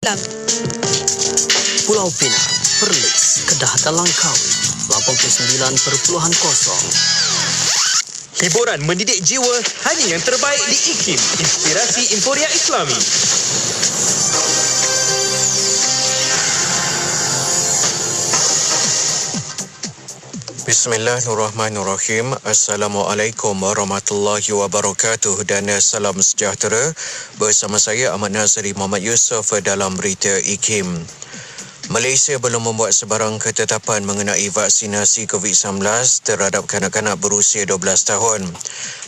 Islam. Pulau Pinang, Perlis, Kedah dan Langkawi 89.0. Hiburan mendidik jiwa hanya yang terbaik di IKIM, Inspirasi Inforia Islami. Bismillahirrahmanirrahim. Assalamualaikum warahmatullahi wabarakatuh dan salam sejahtera. Bersama saya Ahmad Nazri Muhammad Yusof dalam berita IKIM. Malaysia belum membuat sebarang ketetapan mengenai vaksinasi COVID-19 terhadap kanak-kanak berusia 12 tahun.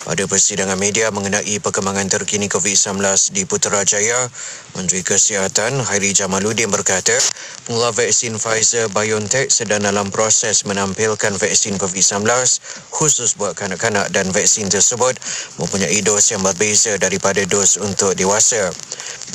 Pada persidangan media mengenai perkembangan terkini COVID-19 di Putrajaya, Menteri Kesihatan Hairi Jamaluddin berkata, pengeluar vaksin Pfizer-BioNTech sedang dalam proses menampilkan vaksin COVID-19 khusus buat kanak-kanak dan vaksin tersebut mempunyai dos yang berbeza daripada dos untuk dewasa.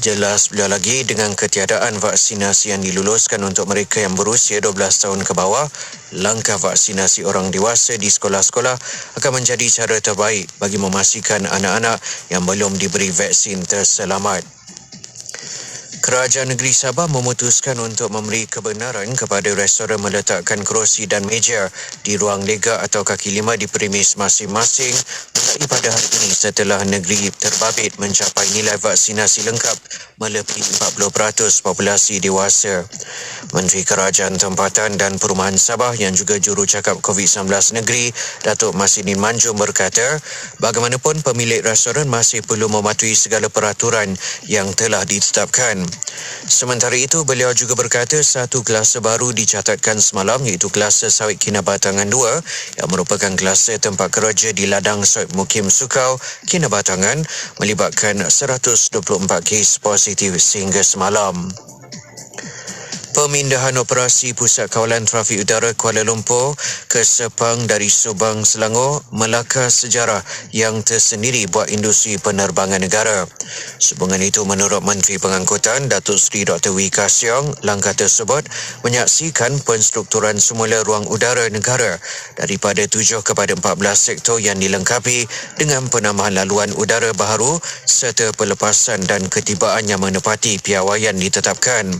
Jelas beliau lagi, dengan ketiadaan vaksinasi yang diluluskan untuk mereka yang berusia 12 tahun ke bawah, langkah vaksinasi orang dewasa di sekolah-sekolah akan menjadi cara terbaik bagi memastikan anak-anak yang belum diberi vaksin terselamat. Kerajaan Negeri Sabah memutuskan untuk memberi kebenaran kepada restoran meletakkan kerusi dan meja di ruang lega atau kaki lima di premis masing-masing mulai pada hari ini setelah negeri terbabit mencapai nilai vaksinasi lengkap melebihi 40% populasi dewasa. Menteri Kerajaan Tempatan dan Perumahan Sabah yang juga jurucakap COVID-19 negeri, Datuk Masinin Manjung berkata, bagaimanapun pemilik restoran masih perlu mematuhi segala peraturan yang telah ditetapkan. Sementara itu, beliau juga berkata satu kelasa baru dicatatkan semalam iaitu kelasa sawit Kinabatangan 2 yang merupakan kelasa tempat kerja di ladang sawit Mukim Sukau, Kinabatangan melibatkan 124 kes positif sehingga semalam. Pemindahan operasi Pusat Kawalan Trafik Udara Kuala Lumpur ke Sepang dari Subang, Selangor melakar sejarah yang tersendiri buat industri penerbangan negara. Sehubungan itu, menurut Menteri Pengangkutan Datuk Seri Dr. Wee Ka Siong, langkah tersebut menyaksikan penstrukturan semula ruang udara negara daripada 7 kepada 14 sektor yang dilengkapi dengan penambahan laluan udara baharu serta pelepasan dan ketibaan yang menepati piawaian ditetapkan.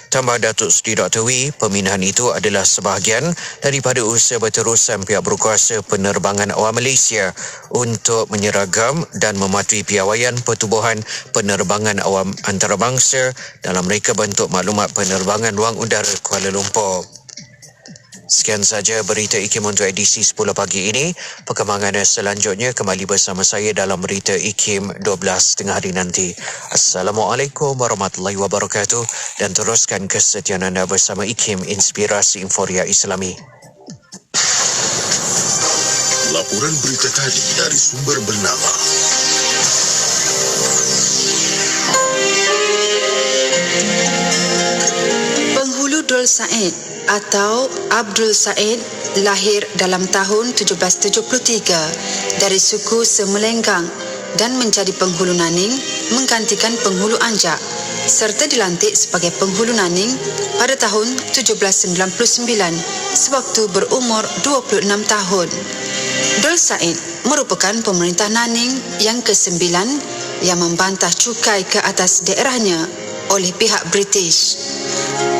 Tambah Datuk Seri Dr. Wee, pemindahan itu adalah sebahagian daripada usaha berterusan pihak berkuasa penerbangan awam Malaysia untuk menyeragam dan mematuhi piawaian pertubuhan penerbangan awam antarabangsa dalam reka bentuk maklumat penerbangan ruang udara Kuala Lumpur. Sekian saja berita IKIM untuk edisi 10 pagi ini. Perkembangan selanjutnya kembali bersama saya dalam berita IKIM 12 tengah hari nanti. Assalamualaikum warahmatullahi wabarakatuh dan teruskan kesetiaan anda bersama IKIM Inspirasi Inforia Islami. Laporan berita tadi dari sumber bernama Penghulu Dul Said atau Abdul Said lahir dalam tahun 1773 dari suku Semelenggang dan menjadi penghulu Naning menggantikan penghulu Anjak serta dilantik sebagai penghulu Naning pada tahun 1799 sewaktu berumur 26 tahun. Dul Said merupakan pemerintah Naning yang ke-9 yang membantah cukai ke atas daerahnya oleh pihak British.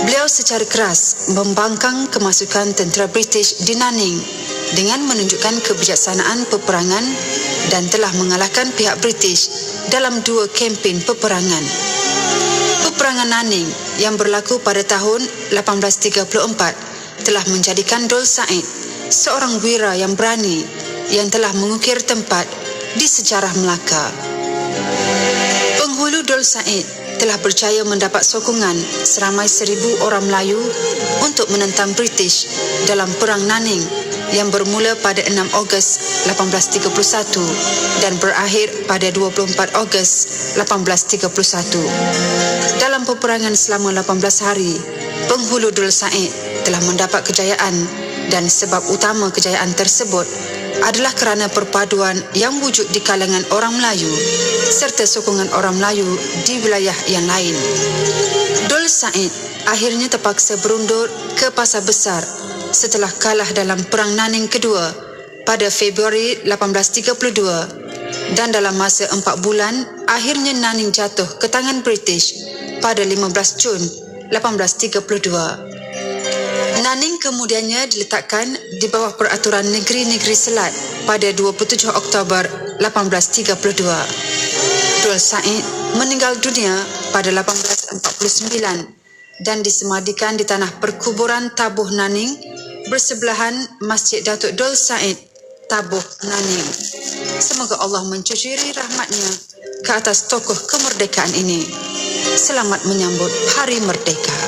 Beliau secara keras membangkang kemasukan tentera British di Naning dengan menunjukkan kebijaksanaan peperangan dan telah mengalahkan pihak British dalam 2 kempen peperangan. Peperangan Naning yang berlaku pada tahun 1834 telah menjadikan Dul Said seorang wira yang berani yang telah mengukir tempat di sejarah Melaka. Penghulu Dul Said telah percaya mendapat sokongan seramai 1,000 orang Melayu untuk menentang British dalam Perang Naning yang bermula pada 6 Ogos 1831 dan berakhir pada 24 Ogos 1831. Dalam peperangan selama 18 hari, penghulu Dul Said telah mendapat kejayaan dan sebab utama kejayaan tersebut adalah kerana perpaduan yang wujud di kalangan orang Melayu serta sokongan orang Melayu di wilayah yang lain. Dul Said akhirnya terpaksa berundur ke Pasar Besar setelah kalah dalam Perang Naning kedua pada Februari 1832 dan dalam masa 4 bulan akhirnya Naning jatuh ke tangan British pada 15 Jun 1832. Naning kemudiannya diletakkan di bawah Peraturan Negeri-Negeri Selat pada 27 Oktober 1832. Dul Said meninggal dunia pada 1849 dan disemadikan di tanah perkuburan Tabuh Naning bersebelahan Masjid Datuk Dul Said, Tabuh Naning. Semoga Allah mencucuri rahmatnya ke atas tokoh kemerdekaan ini. Selamat menyambut Hari Merdeka.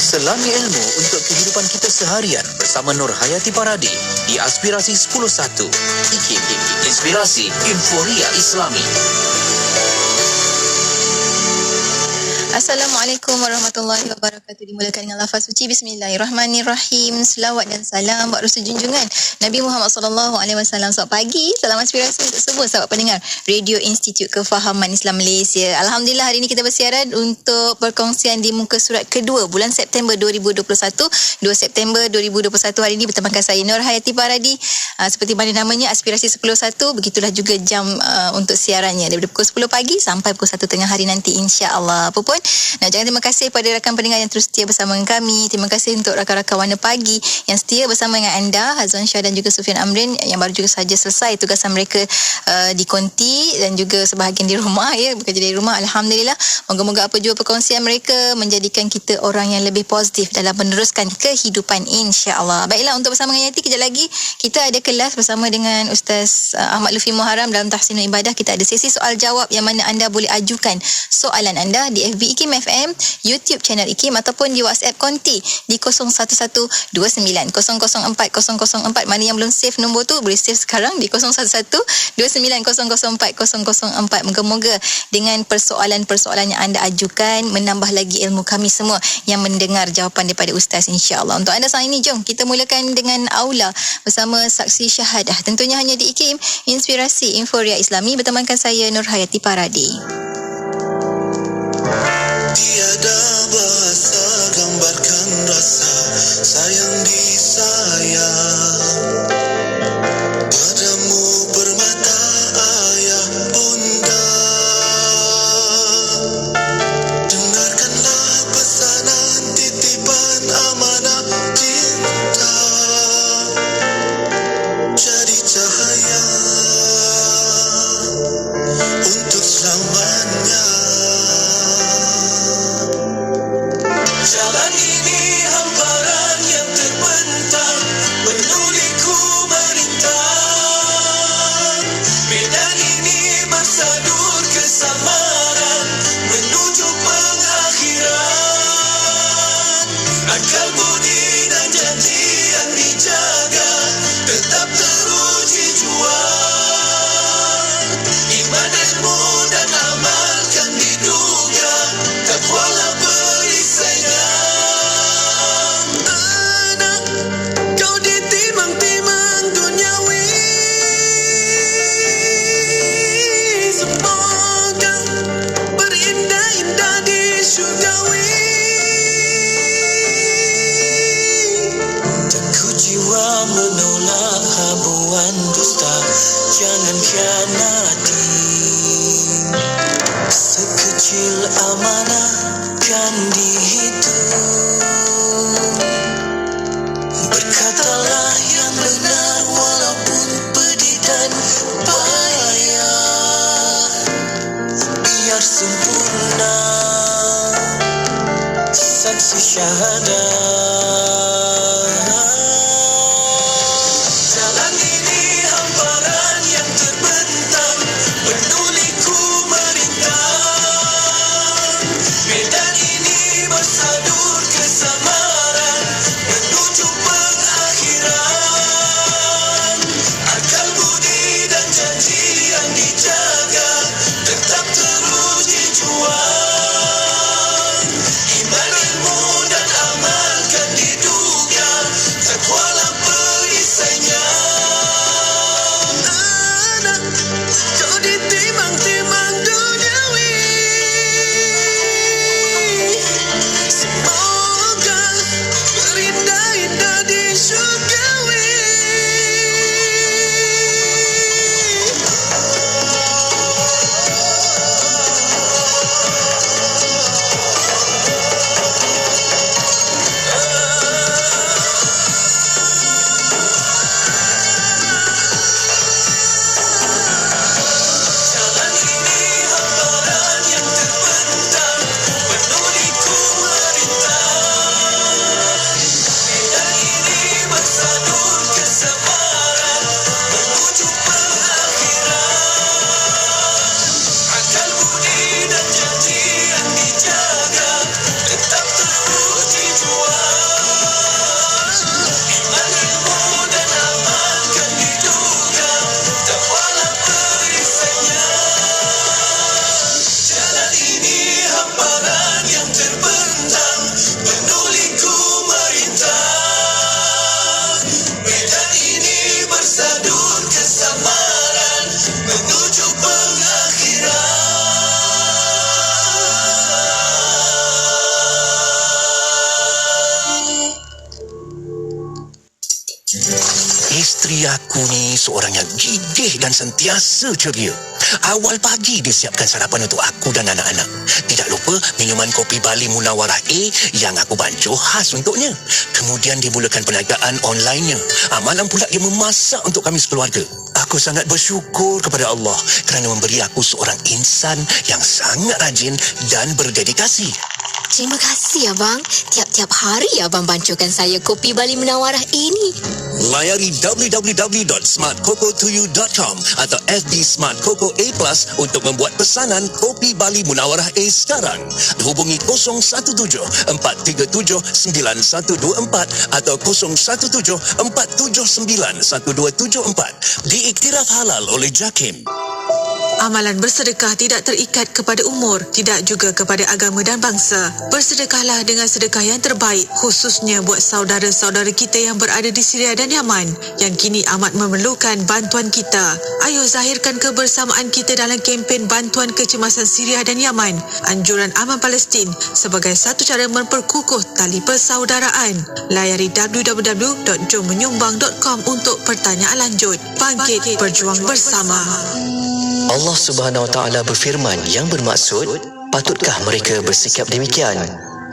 Selami ilmu untuk kehidupan kita seharian bersama Nur Hayati Paradi di Aspirasi 10.1. IKIM, Inspirasi Inforia Islami. Assalamualaikum warahmatullahi wabarakatuh. Dimulakan dengan lafaz suci Bismillahirrahmanirrahim. Selawat dan salam buat Rasul junjungan Nabi Muhammad SAW. Selamat pagi, salam aspirasi untuk semua sahabat pendengar Radio Institut Kefahaman Islam Malaysia. Alhamdulillah, hari ini kita bersiaran untuk perkongsian di muka surat kedua bulan September 2021. 2 September 2021 hari ini bertemankan saya Nur Hayati Paradi. Seperti mana namanya, Aspirasi 10.1. Begitulah juga jam untuk siarannya daripada pukul 10 pagi sampai pukul 1 tengah hari nanti, insya-Allah. Apa pun, nak jangan terima kasih pada rakan pendengar yang terus setia bersama dengan kami. Terima kasih untuk rakan-rakan Warna Pagi yang setia bersama dengan anda, Hazwan Shah dan juga Sufian Amrin yang baru juga saja selesai tugasan mereka di konti dan juga sebahagian di rumah, ya, bekerja dari rumah. Alhamdulillah, moga-moga apa jua perkongsian mereka menjadikan kita orang yang lebih positif dalam meneruskan kehidupan, insya-Allah. Baiklah, untuk bersama dengan Yati, kejap lagi kita ada kelas bersama dengan Ustaz Ahmad Lufi Muharram dalam Tahsinul Ibadah. Kita ada sesi soal jawab yang mana anda boleh ajukan soalan anda di FB IKIM FM, YouTube channel IKIM ataupun di WhatsApp konti di 011290040004. Mana yang belum save nombor tu, boleh save sekarang di 011290040004. Moga-moga dengan persoalan-persoalan yang anda ajukan menambah lagi ilmu kami semua yang mendengar jawapan daripada Ustaz, insya-Allah. Untuk anda saat ini, jom kita mulakan dengan aula bersama saksi syahadah. Tentunya hanya di IKIM, Inspirasi Inforia Islami, bertemankan saya Nur Hayati Paradi. Tiada bahasa gambarkan rasa sayang disayang padamu permata ayah bunda. Dengarkanlah pesanan titipan amanah cinta, jadi cahaya untuk selamanya. Jalan ini hamparan yang terbentang, menuliku merintang. Medan ini bersadur kesamaran, menuju pengakhiran. Akal budi dan janji yang dijaga, tetap teruji jua. Iman, ilmu dan amal kan diduga, takwalah perisainya. Menolak habuan dusta, jangan khianati. Sekecil amanah kan dihitung. Berkatalah yang benar walaupun pedih dan payah, biar sempurna saksi syahadah. Iman, ilmu dan amal Isteri aku ni seorang yang gigih dan sentiasa ceria. Awal pagi dia siapkan sarapan untuk aku dan anak-anak. Tidak lupa minuman kopi Bali Munawarah A yang aku bancuh khas untuknya. Kemudian dia mulakan perniagaan online-nya. Malam pula dia memasak untuk kami sekeluarga. Aku sangat bersyukur kepada Allah kerana memberi aku seorang insan yang sangat rajin dan berdedikasi. Terima kasih, Abang. Tiap-tiap hari Abang bancuhkan saya kopi Bali Munawarah ini. Layari www.smartcoco2u.com atau FB Smart Coco A+ untuk membuat pesanan kopi Bali Munawarah A sekarang. Hubungi 017-437-9124 atau 017-479-1274. Diiktiraf halal oleh JAKIM. Amalan bersedekah tidak terikat kepada umur, tidak juga kepada agama dan bangsa. Bersedekahlah dengan sedekah yang terbaik, khususnya buat saudara-saudara kita yang berada di Syria dan Yaman, yang kini amat memerlukan bantuan kita. Ayo zahirkan kebersamaan kita dalam kempen bantuan kecemasan Syria dan Yaman, anjuran Aman Palestin sebagai satu cara memperkukuh tali persaudaraan. Layari www.jommenyumbang.com untuk pertanyaan lanjut. Bangkit berjuang bersama. Allah Subhanahu Wa Taala berfirman yang bermaksud, patutkah mereka bersikap demikian?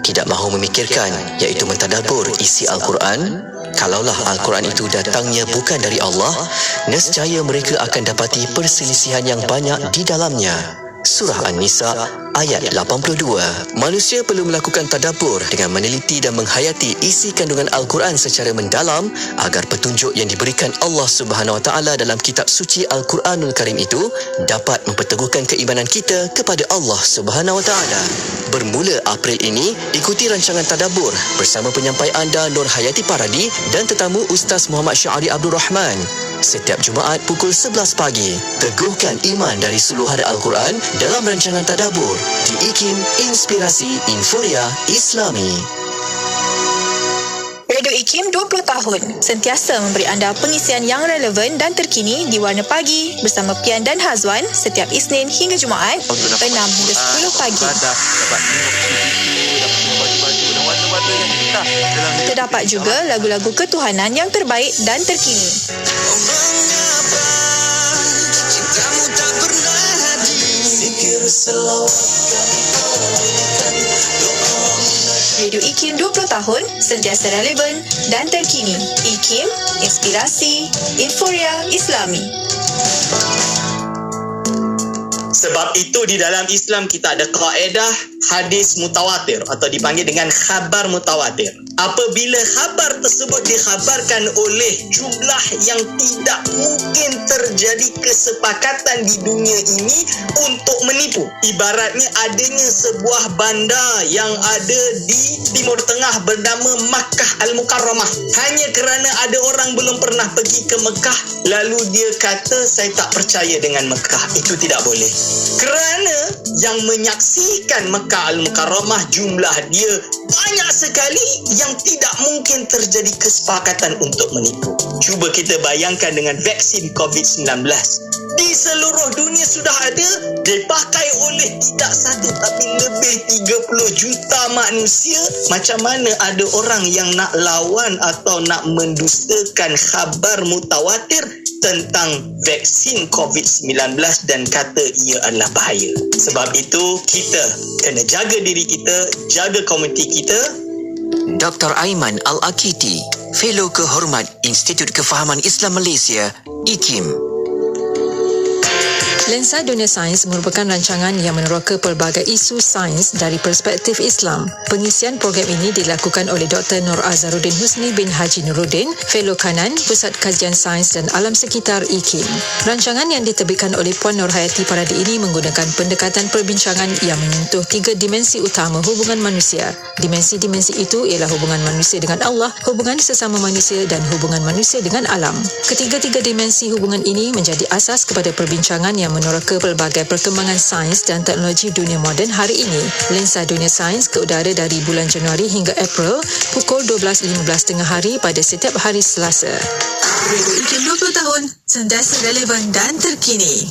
Tidak mahu memikirkan, iaitu mentadabbur isi Al-Quran? Kalaulah Al-Quran itu datangnya bukan dari Allah, nescaya mereka akan dapati perselisihan yang banyak di dalamnya. Surah An-Nisa ayat 82. Manusia perlu melakukan tadabbur dengan meneliti dan menghayati isi kandungan Al-Quran secara mendalam agar petunjuk yang diberikan Allah Subhanahu Wa Taala dalam kitab suci Al-Quranul Karim itu dapat memperteguhkan keimanan kita kepada Allah Subhanahu Wa Taala. Bermula April ini, ikuti rancangan tadabbur bersama penyampai anda Nur Hayati Paradi dan tetamu Ustaz Muhammad Syahri Abdul Rahman. Setiap Jumaat pukul 11 pagi. Teguhkan iman dari suluhan Al-Quran dalam rancangan tadabbur di IKIM Inspirasi Inforia Islami. Radio IKIM 20 tahun sentiasa memberi anda pengisian yang relevan dan terkini di Warna Pagi bersama Pian dan Hazwan setiap Isnin hingga Jumaat 6 hingga 10 pagi. Terdapat juga lagu-lagu ketuhanan yang terbaik dan terkini. Radio IKIM 20 tahun sentiasa relevan dan terkini. IKIM, Inspirasi Inforia Islami. Sebab itu di dalam Islam kita ada kaedah hadis mutawatir atau dipanggil dengan khabar mutawatir. Apabila khabar tersebut dikhabarkan oleh jumlah yang tidak mungkin terjadi kesepakatan di dunia ini untuk menipu. Ibaratnya adanya sebuah bandar yang ada di Timur Tengah bernama Makkah Al-Mukarramah. Hanya kerana ada orang belum pernah pergi ke Mekah, lalu dia kata saya tak percaya dengan Mekah. Itu tidak boleh. Kerana yang menyaksikan Mekah Al-Mukarramah jumlah dia banyak sekali yang tidak mungkin terjadi kesepakatan untuk menipu. Cuba kita bayangkan dengan vaksin COVID-19. Di seluruh dunia sudah ada, dipakai oleh tidak satu tapi lebih 30 juta manusia. Macam mana ada orang yang nak lawan atau nak mendustakan khabar mutawatir tentang vaksin COVID-19 dan kata ia adalah bahaya. Sebab itu kita kena jaga diri kita, jaga komuniti kita. Dr. Aiman Al-Akiti, Fellow Kehormat Institut Kefahaman Islam Malaysia, IKIM. Lensa Dunia Sains merupakan rancangan yang meneroka pelbagai isu sains dari perspektif Islam. Pengisian program ini dilakukan oleh Dr. Nur Azharuddin Husni bin Haji Nuruddin, Fellow Kanan, Pusat Kajian Sains dan Alam Sekitar IKIM. Rancangan yang diterbitkan oleh Puan Nur Hayati Paradi ini menggunakan pendekatan perbincangan yang menyentuh 3 dimensi utama hubungan manusia. Dimensi-dimensi itu ialah hubungan manusia dengan Allah, hubungan sesama manusia dan hubungan manusia dengan alam. Ketiga-tiga dimensi hubungan ini menjadi asas kepada perbincangan yang meneroka pelbagai perkembangan sains dan teknologi dunia moden hari ini. Lensa Dunia Sains ke udara dari bulan Januari hingga April pukul 12.15 tengah hari pada setiap hari Selasa. Radio IKIM 20 tahun sentiasa relevan dan terkini.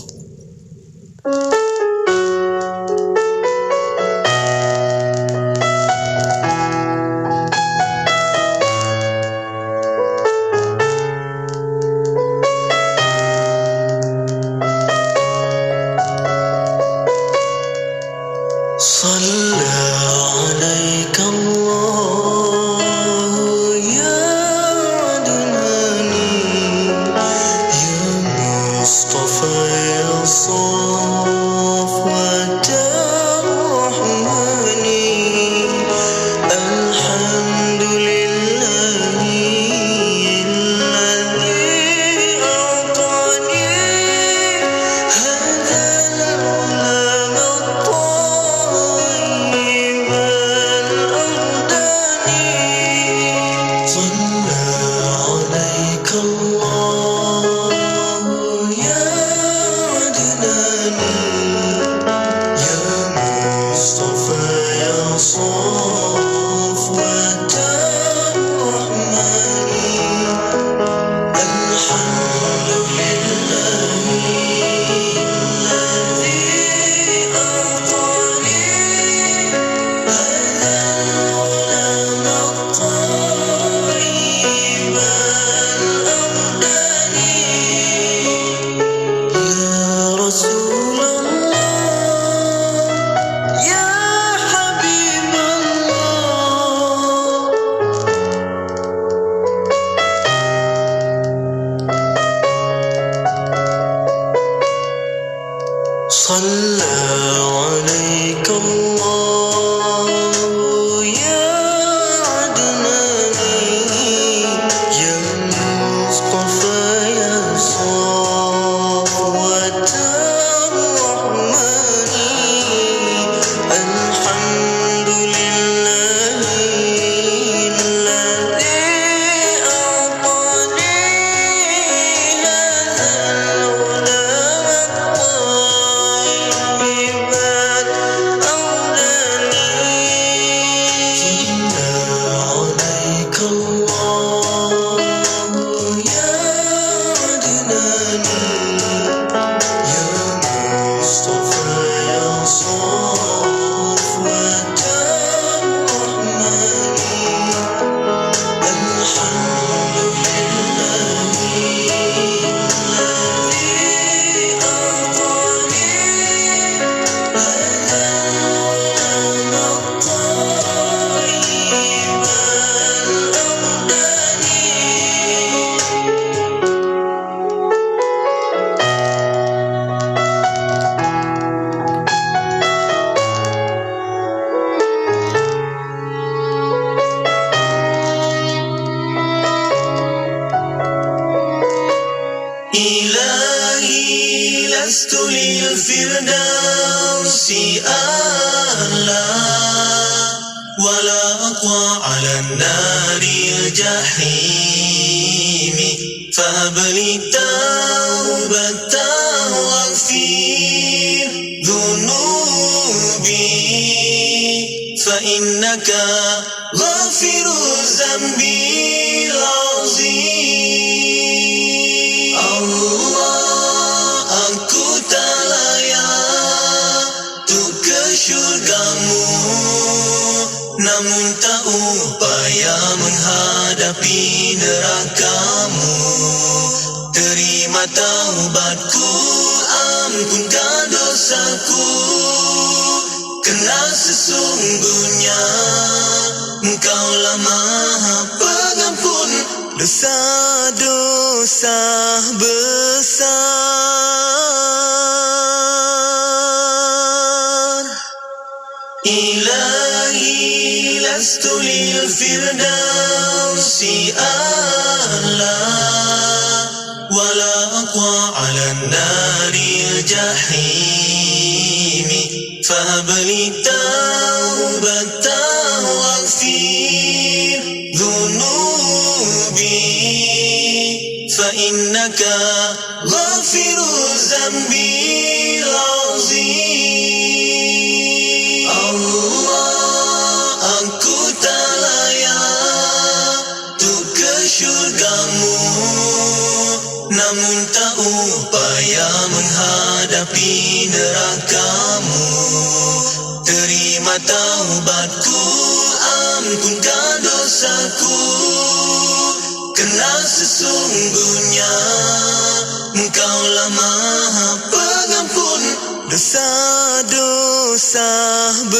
Selawat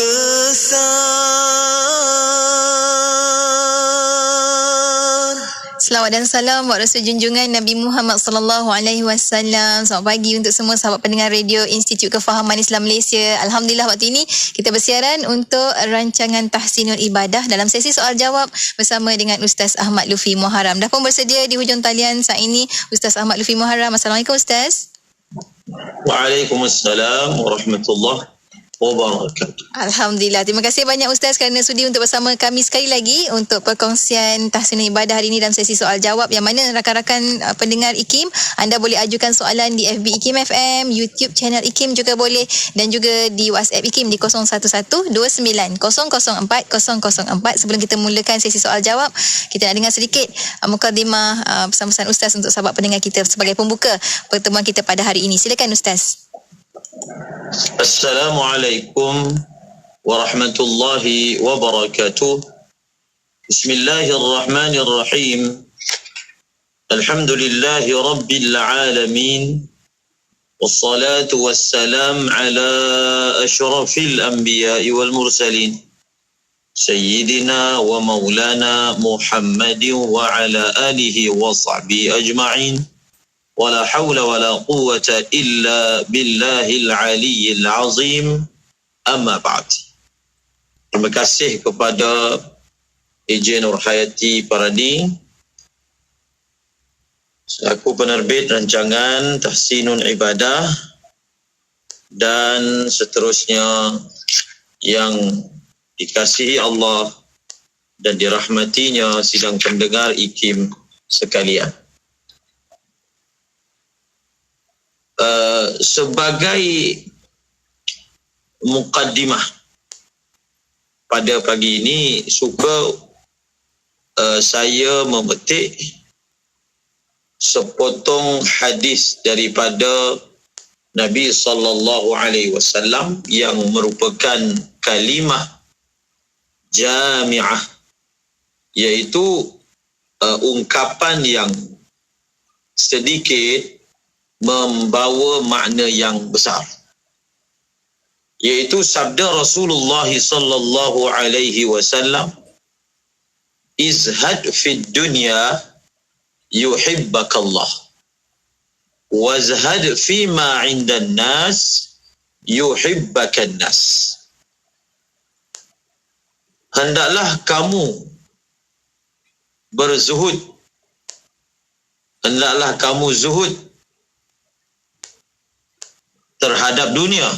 dan salam buat Rasul junjungan Nabi Muhammad sallallahu alaihi wasallam. Selamat pagi untuk semua sahabat pendengar radio Institut Kefahaman Islam Malaysia. Alhamdulillah waktu ini kita bersiaran untuk rancangan Tahsinul Ibadah dalam sesi soal jawab bersama dengan Ustaz Ahmad Lufi Muharram. Dah pun bersedia di hujung talian saat ini Ustaz Ahmad Lufi Muharram. Assalamualaikum Ustaz. Waalaikumsalam warahmatullahi wabarakatuh. Alhamdulillah. Terima kasih banyak Ustaz kerana sudi untuk bersama kami sekali lagi untuk perkongsian Tahsinul Ibadah hari ini dalam sesi soal jawab yang mana rakan-rakan pendengar IKIM, anda boleh ajukan soalan di FB IKIM FM, YouTube channel IKIM juga boleh dan juga di WhatsApp IKIM di 0112900404. Sebelum kita mulakan sesi soal jawab, kita nak dengar sedikit mukadimah pesan-pesan Ustaz untuk sahabat pendengar kita sebagai pembuka pertemuan kita pada hari ini. Silakan Ustaz. Assalamualaikum warahmatullahi wabarakatuh. Bismillahirrahmanirrahim. Alhamdulillahi rabbil alamin. Wassalatu wassalam ala ashrafil anbiya'i wal mursalin. Sayyidina wa maulana Muhammadin wa ala alihi wa sahbihi ajma'in. ولا حول ولا قوة إلا بالله العلي العظيم أما بعد. Terima kasih kepada Ejen Nurhayati Paradi selaku penerbit rancangan Tahsinul Ibadah dan seterusnya yang dikasihi Allah dan dirahmatinya sidang pendengar IKIM sekalian. Sebagai mukaddimah pada pagi ini saya memetik sepotong hadis daripada Nabi sallallahu alaihi wasallam yang merupakan kalimah jami'ah, iaitu ungkapan yang sedikit membawa makna yang besar, iaitu sabda Rasulullah sallallahu alaihi wasallam, izhad fid dunya yuhibbakallah wazhad fima 'indan nas yuhibbakan nas. Hendaklah kamu berzuhud, hendaklah kamu zuhud terhadap dunia,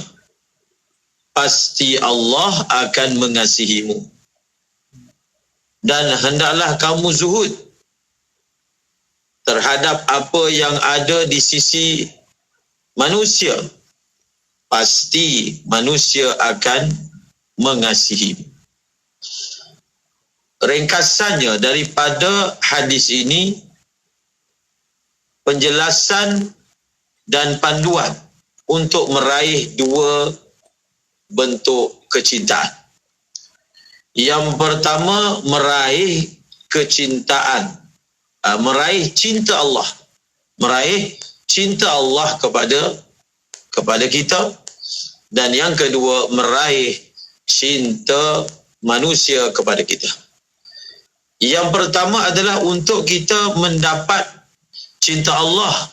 pasti Allah akan mengasihimu. Dan hendaklah kamu zuhud terhadap apa yang ada di sisi manusia, pasti manusia akan mengasihimu. Ringkasannya daripada hadis ini, penjelasan dan panduan untuk meraih dua bentuk kecintaan. Yang pertama, meraih kecintaan, meraih cinta Allah, meraih cinta Allah kepada kita. Dan yang kedua, meraih cinta manusia kepada kita. Yang pertama adalah untuk kita mendapat cinta Allah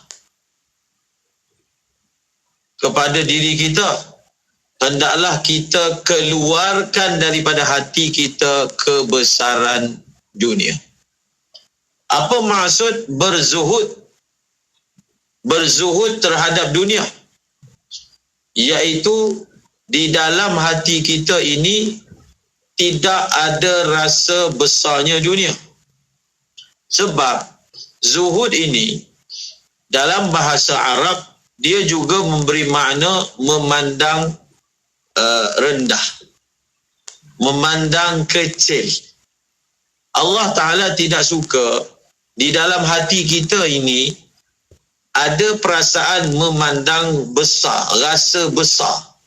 kepada diri kita, hendaklah kita keluarkan daripada hati kita kebesaran dunia. Apa maksud berzuhud? Berzuhud terhadap dunia, iaitu di dalam hati kita ini tidak ada rasa besarnya dunia. Sebab zuhud ini dalam bahasa Arab, dia juga memberi makna memandang rendah, memandang kecil. Allah Ta'ala tidak suka di dalam hati kita ini ada perasaan memandang besar, rasa besar.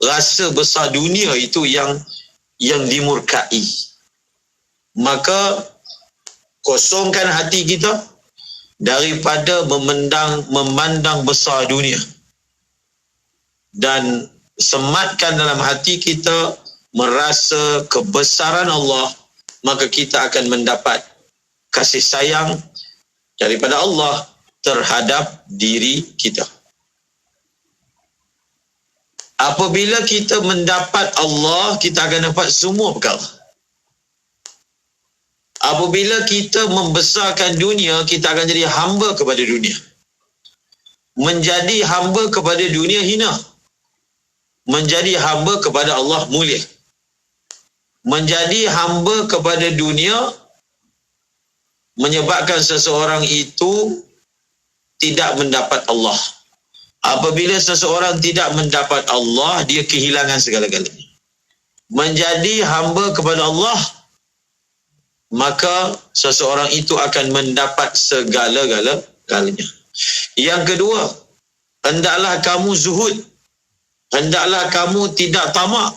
Rasa besar dunia itu yang dimurkai. Maka kosongkan hati kita daripada memandang besar dunia, dan sematkan dalam hati kita merasa kebesaran Allah, maka kita akan mendapat kasih sayang daripada Allah terhadap diri kita. Apabila kita mendapat Allah, kita akan dapat semua perkara. Apabila kita membesarkan dunia, kita akan jadi hamba kepada dunia. Menjadi hamba kepada dunia hina. Menjadi hamba kepada Allah mulia. Menjadi hamba kepada dunia menyebabkan seseorang itu tidak mendapat Allah. Apabila seseorang tidak mendapat Allah, dia kehilangan segala-galanya. Menjadi hamba kepada Allah, maka seseorang itu akan mendapat segala-galanya. Yang kedua, hendaklah kamu zuhud. Hendaklah kamu tidak tamak.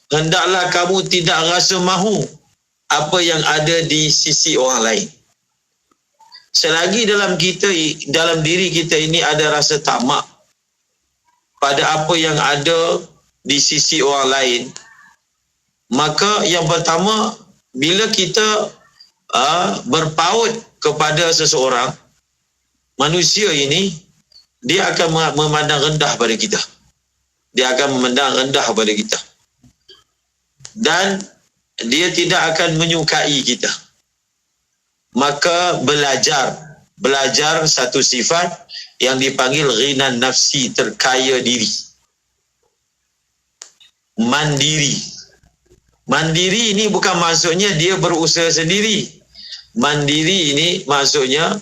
Hendaklah kamu tidak rasa mahu apa yang ada di sisi orang lain. Selagi dalam diri kita ini ada rasa tamak pada apa yang ada di sisi orang lain, maka yang pertama, bila kita berpaut kepada seseorang, manusia ini dia akan memandang rendah pada kita. Dia akan memandang rendah pada kita. Dan dia tidak akan menyukai kita. Maka belajar satu sifat yang dipanggil ghina nafsi, terkaya diri. Mandiri ini bukan maksudnya dia berusaha sendiri. Mandiri ini maksudnya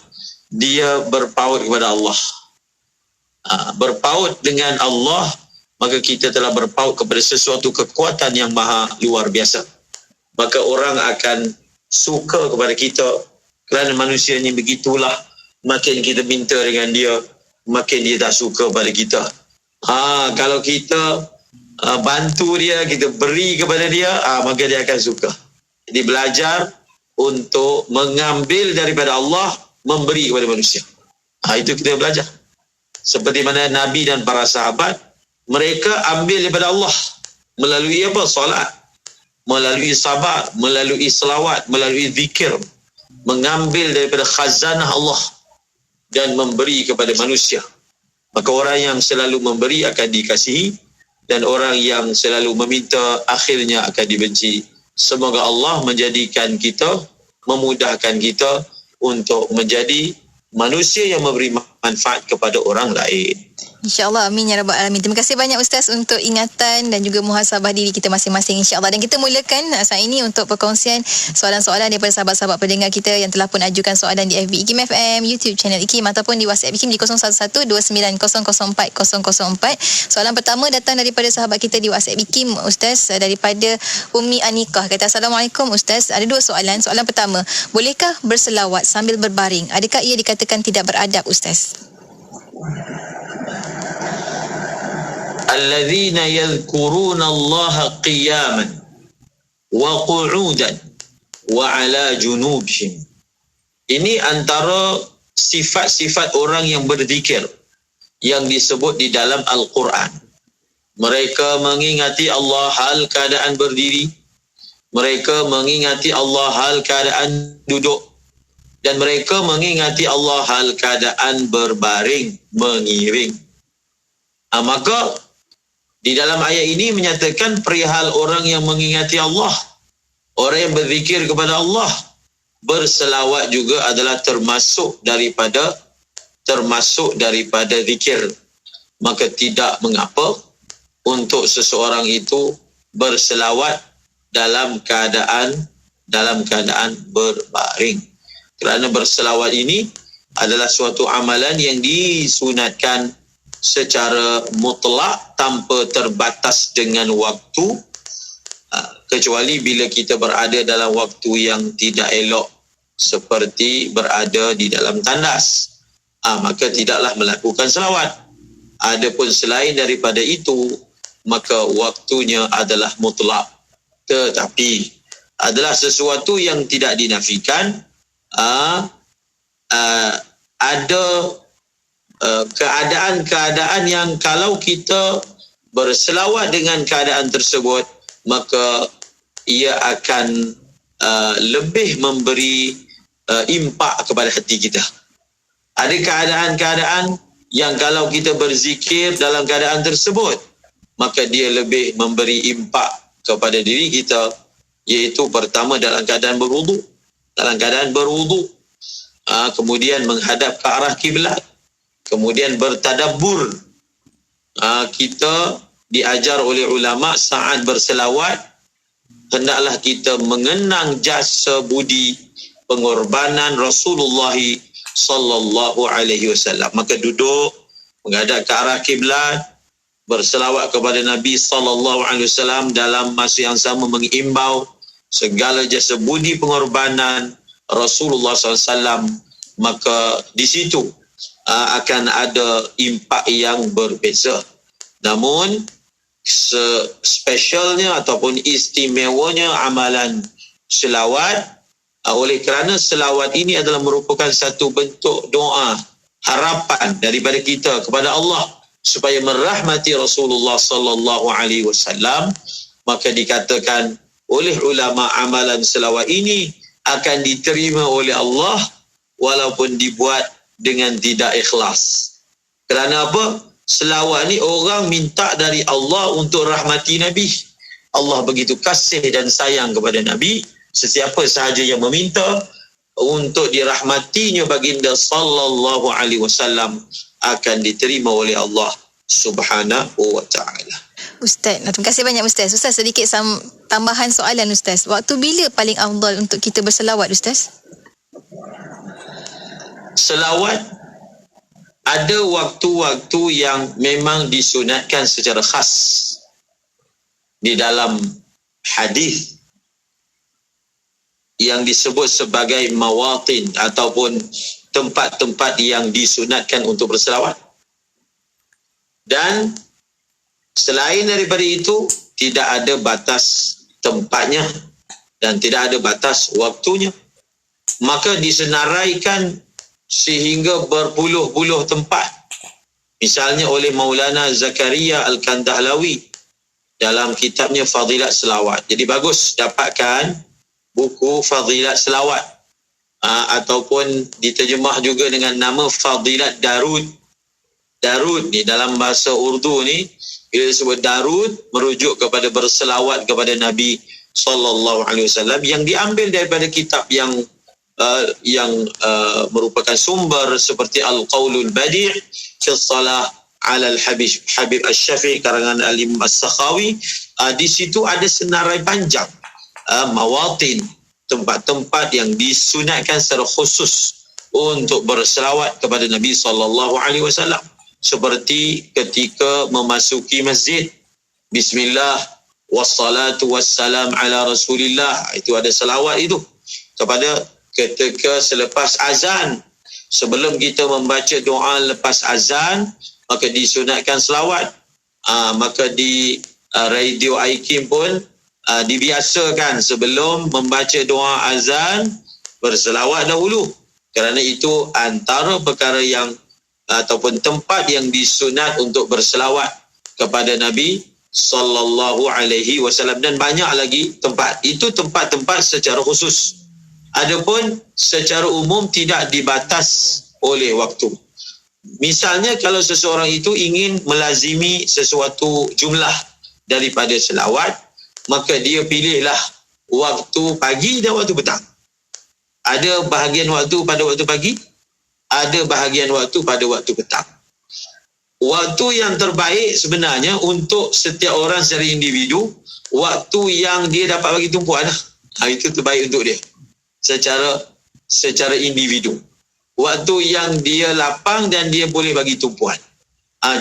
dia berpaut kepada Allah. Berpaut dengan Allah, maka kita telah berpaut kepada sesuatu kekuatan yang maha luar biasa. Maka orang akan suka kepada kita, kerana manusia ini begitulah. Makin kita minta dengan dia, makin dia tak suka pada kita. Kalau kita bantu dia, kita beri kepada dia, maka dia akan suka. Jadi belajar untuk mengambil daripada Allah, memberi kepada manusia. Itu kita belajar. Seperti mana Nabi dan para sahabat, mereka ambil daripada Allah melalui apa? Solat, melalui sabar, melalui selawat, melalui zikir, mengambil daripada khazanah Allah dan memberi kepada manusia. Maka orang yang selalu memberi akan dikasihi, dan orang yang selalu meminta akhirnya akan dibenci. Semoga Allah menjadikan kita, memudahkan kita untuk menjadi manusia yang memberi manfaat kepada orang lain. InsyaAllah, amin ya rabbal alamin. Terima kasih banyak Ustaz untuk ingatan dan juga muhasabah diri kita masing-masing, insyaAllah. Dan kita mulakan saat ini untuk perkongsian soalan-soalan daripada sahabat-sahabat pendengar kita yang telah pun ajukan soalan di FB IKIM FM, YouTube channel IKIM ataupun di WhatsApp IKIM di 0112900404. Soalan pertama datang daripada sahabat kita di WhatsApp IKIM, Ustaz, daripada Umi Anikah. Kata, Assalamualaikum Ustaz, ada dua soalan. Soalan pertama, bolehkah berselawat sambil berbaring? Adakah ia dikatakan tidak beradab, Ustaz? Alladzina yadhkuruna Allah qiyaman wa qu'udan wa ala junubihim. Ini antara sifat-sifat orang yang berzikir yang disebut di dalam Al-Quran. Mereka mengingati Allah hal keadaan berdiri, mereka mengingati Allah hal keadaan duduk, dan mereka mengingati Allah hal keadaan berbaring, mengiring. Maka di dalam ayat ini menyatakan perihal orang yang mengingati Allah, orang yang berzikir kepada Allah, berselawat juga adalah termasuk daripada zikir. Maka tidak mengapa untuk seseorang itu berselawat dalam keadaan berbaring. Kerana berselawat ini adalah suatu amalan yang disunatkan secara mutlak tanpa terbatas dengan waktu, kecuali bila kita berada dalam waktu yang tidak elok seperti berada di dalam tandas, maka tidaklah melakukan selawat. Adapun selain daripada itu, maka waktunya adalah mutlak. Tetapi adalah sesuatu yang tidak dinafikan. Ada keadaan-keadaan yang kalau kita berselawat dengan keadaan tersebut, maka ia akan lebih memberi impak kepada hati kita. Ada keadaan-keadaan yang kalau kita berzikir dalam keadaan tersebut, maka dia lebih memberi impak kepada diri kita, iaitu pertama dalam keadaan berwudu. Dalam keadaan berwudu, kemudian menghadap ke arah kiblat, kemudian bertadabbur. Kita diajar oleh ulama saat berselawat, hendaklah kita mengenang jasa budi pengorbanan Rasulullah sallallahu alaihi wasallam. Maka duduk menghadap ke arah kiblat, berselawat kepada Nabi sallallahu alaihi wasallam, dalam masa yang sama mengimbau segala jasa budi pengorbanan Rasulullah SAW, maka di situ akan ada impak yang berbeza. Namun spesialnya ataupun istimewanya amalan selawat, oleh kerana selawat ini adalah merupakan satu bentuk doa harapan daripada kita kepada Allah supaya merahmati Rasulullah sallallahu alaihi wasallam, maka dikatakan oleh ulama amalan selawat ini akan diterima oleh Allah walaupun dibuat dengan tidak ikhlas. Kerana apa? Selawat ni orang minta dari Allah untuk rahmati Nabi. Allah begitu kasih dan sayang kepada Nabi, sesiapa sahaja yang meminta untuk dirahmatinya baginda sallallahu alaihi wasallam akan diterima oleh Allah Subhanahu wa taala. Ustaz, terima kasih banyak Ustaz. Ustaz, sedikit tambahan soalan Ustaz. Waktu bila paling afdal untuk kita berselawat Ustaz? Selawat ada waktu-waktu yang memang disunatkan secara khas di dalam hadis yang disebut sebagai mawatin ataupun tempat-tempat yang disunatkan untuk berselawat. Dan selain daripada itu, tidak ada batas tempatnya dan tidak ada batas waktunya. Maka disenaraikan sehingga berpuluh-puluh tempat. Misalnya oleh Maulana Zakaria Al-Kandahlawi dalam kitabnya Fadilat Selawat. Jadi bagus dapatkan buku Fadilat Selawat, ataupun diterjemah juga dengan nama Fadilat Darud. Darud ni dalam bahasa Urdu ni, bila disebut darud, merujuk kepada berselawat kepada Nabi sallallahu alaihi wasallam yang diambil daripada kitab yang merupakan sumber seperti Al-Qaulul Badi' fi Salah ala Al-Habib Asy-Syafi'i karangan Al-Imam As-Sakhawi. Di situ ada senarai panjang mawatin, tempat-tempat yang disunatkan secara khusus untuk berselawat kepada Nabi sallallahu alaihi wasallam. Seperti ketika memasuki masjid, bismillah wassalatu wassalam ala rasulillah, itu ada selawat itu. Ketika selepas azan, sebelum kita membaca doa lepas azan, maka disunatkan selawat. Maka di radio IKIM pun dibiasakan sebelum membaca doa azan berselawat dahulu, kerana itu antara perkara yang ataupun tempat yang disunat untuk berselawat kepada Nabi sallallahu alaihi wasallam. Dan banyak lagi tempat. Itu tempat-tempat secara khusus. Adapun secara umum tidak dibatas oleh waktu. Misalnya kalau seseorang itu ingin melazimi sesuatu jumlah daripada selawat, maka dia pilihlah waktu pagi dan waktu petang. Ada bahagian waktu pada waktu pagi, ada bahagian waktu pada waktu petang. Waktu yang terbaik sebenarnya untuk setiap orang secara individu, waktu yang dia dapat bagi tumpuan, itu terbaik untuk dia secara individu. Waktu yang dia lapang dan dia boleh bagi tumpuan.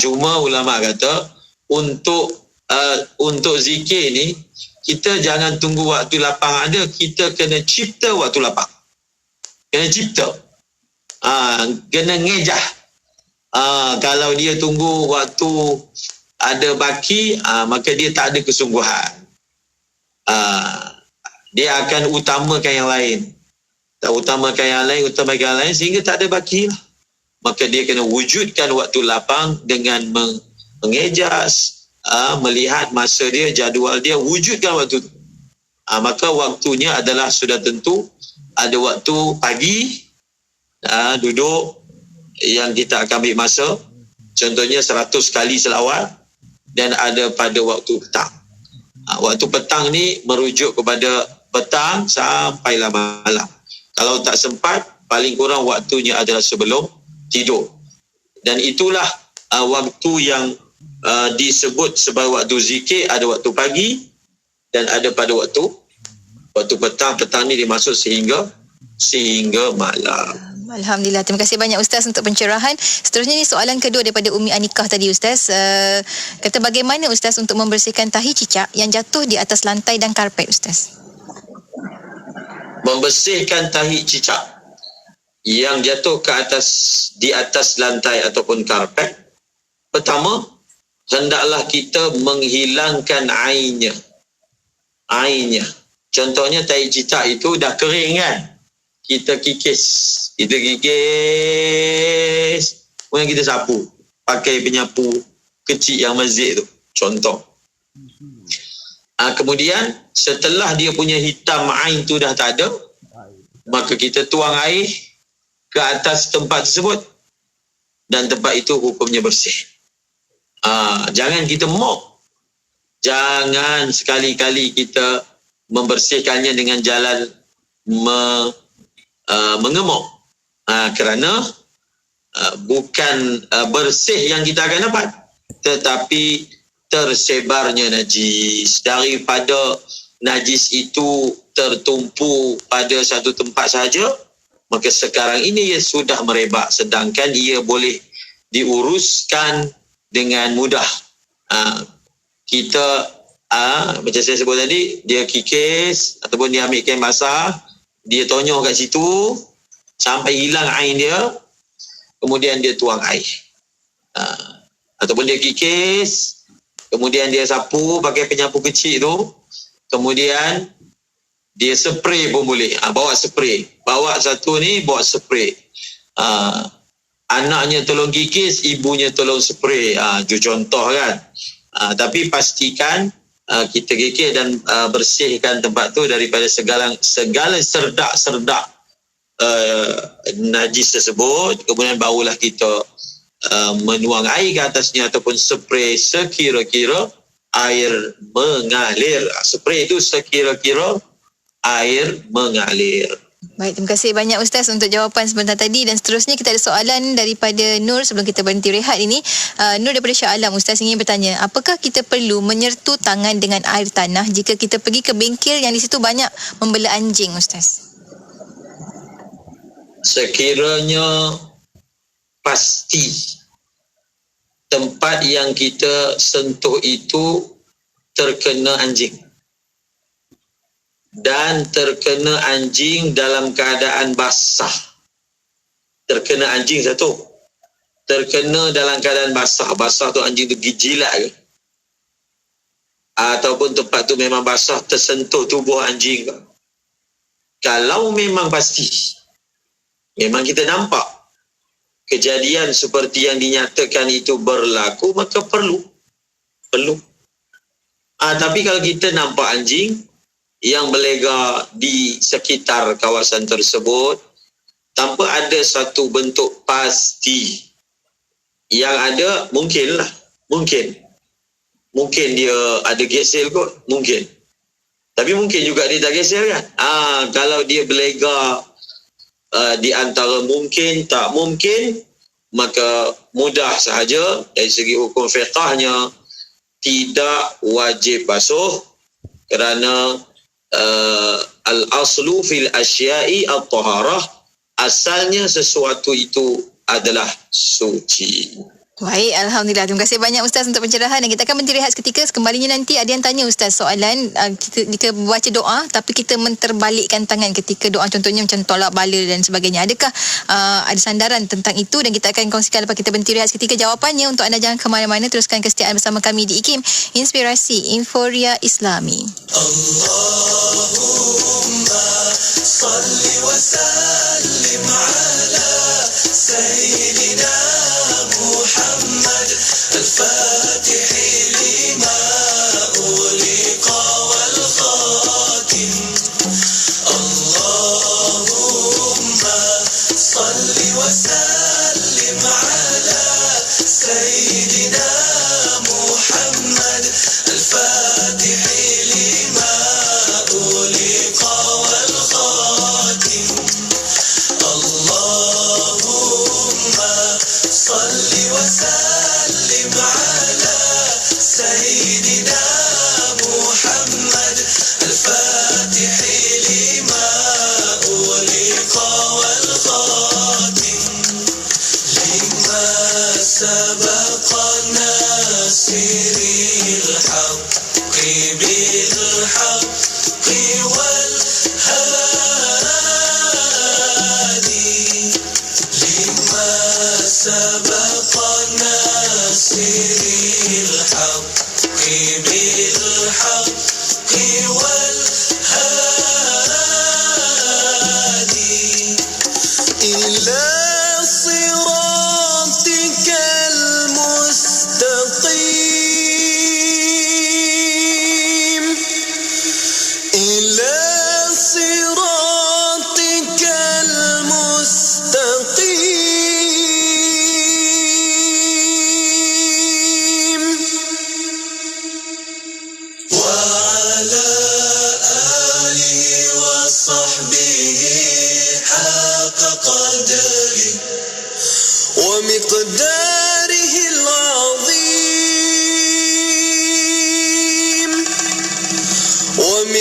Cuma ulama kata untuk zikir ni, kita jangan tunggu waktu lapang ada, kita kena cipta waktu lapang. Kena cipta. Kena ngejah. Kalau dia tunggu waktu ada baki, maka dia tak ada kesungguhan. Dia akan utamakan yang lain. Tak utamakan yang lain sehingga tak ada baki lah. Maka dia kena wujudkan waktu lapang dengan mengejas, melihat masa dia, jadual dia, wujudkan waktu tu. Maka waktunya adalah sudah tentu. Ada waktu pagi, duduk yang kita akan ambil masa, contohnya 100 kali selawat, dan ada pada waktu petang. Waktu petang ni merujuk kepada petang sampailah malam. Kalau tak sempat, paling kurang waktunya adalah sebelum tidur. Dan itulah waktu yang disebut sebagai waktu zikir. Ada waktu pagi dan ada pada waktu petang. Petang ni dimaksud sehingga malam. Alhamdulillah. Terima kasih banyak Ustaz untuk pencerahan. Seterusnya ni soalan kedua daripada Umi Anikah tadi Ustaz. Kata bagaimana Ustaz untuk membersihkan tahi cicak yang jatuh di atas lantai dan karpet Ustaz? Membersihkan tahi cicak yang jatuh di atas lantai ataupun karpet, pertama hendaklah kita menghilangkan airnya. Contohnya tahi cicak itu dah kering kan, kita kikis, kemudian kita sapu pakai penyapu kecil yang masjid tu, contoh. Kemudian setelah dia punya hitam ain tu dah tak ada, maka kita tuang air ke atas tempat tersebut dan tempat itu hukumnya bersih. Jangan kita mop. Jangan sekali-kali kita membersihkannya dengan jalan mengemok. Kerana bukan bersih yang kita akan dapat, tetapi tersebarnya najis. Daripada najis itu tertumpu pada satu tempat sahaja, maka sekarang ini ia sudah merebak, sedangkan ia boleh diuruskan dengan mudah. Kita macam saya sebut tadi, dia kikis ataupun dia ambil kain basah, dia tonyoh kat situ sampai hilang air dia, kemudian dia tuang air. Ataupun dia kikis, kemudian dia sapu pakai penyapu kecil tu, kemudian dia spray pun boleh. Bawa spray. Bawa satu ni, bawa spray. Anaknya tolong kikis, ibunya tolong spray. Itu contoh kan. Tapi pastikan kita kikis dan bersihkan tempat tu daripada segala serdak-serdak najis tersebut. Kemudian barulah kita menuang air ke atasnya ataupun spray sekira-kira air mengalir. Spray itu sekira-kira air mengalir. Baik, terima kasih banyak Ustaz untuk jawapan sebentar tadi. Dan seterusnya kita ada soalan daripada Nur sebelum kita berhenti rehat ini. Nur daripada Shah Alam, Ustaz ingin bertanya, apakah kita perlu menyertu tangan dengan air tanah jika kita pergi ke bengkel yang di situ banyak membela anjing Ustaz? Sekiranya pasti tempat yang kita sentuh itu terkena anjing dan terkena anjing dalam keadaan basah. Terkena anjing satu, terkena dalam keadaan basah. Basah tu anjing tu gijilat ke, ataupun tempat tu memang basah, tersentuh tubuh anjing ke. Kalau memang pasti, memang kita nampak kejadian seperti yang dinyatakan itu berlaku, maka perlu. Tapi kalau kita nampak anjing yang berlega di sekitar kawasan tersebut tanpa ada satu bentuk pasti, yang ada mungkin dia ada gesel kot, mungkin. Tapi mungkin juga dia tak gesel kan. Kalau dia berlega di antara mungkin tak mungkin, maka mudah sahaja dari segi hukum fiqahnya tidak wajib basuh, kerana al-aslu fil asya'i at-taharah, asalnya sesuatu itu adalah suci. Baik, Alhamdulillah. Terima kasih banyak Ustaz untuk pencerahan, dan kita akan berhenti rehat seketika. Kembalinya nanti ada yang tanya Ustaz soalan, kita baca doa tapi kita menterbalikkan tangan ketika doa, contohnya macam tolak bala dan sebagainya. Adakah ada sandaran tentang itu? Dan kita akan kongsikan lepas kita berhenti rehat seketika jawapannya. Untuk anda jangan ke mana-mana, teruskan kesetiaan bersama kami di IKIM, Inspirasi Inforia Islami. Allahumma salli wa sallim ala sayyidina Muhammad al-Fatih lima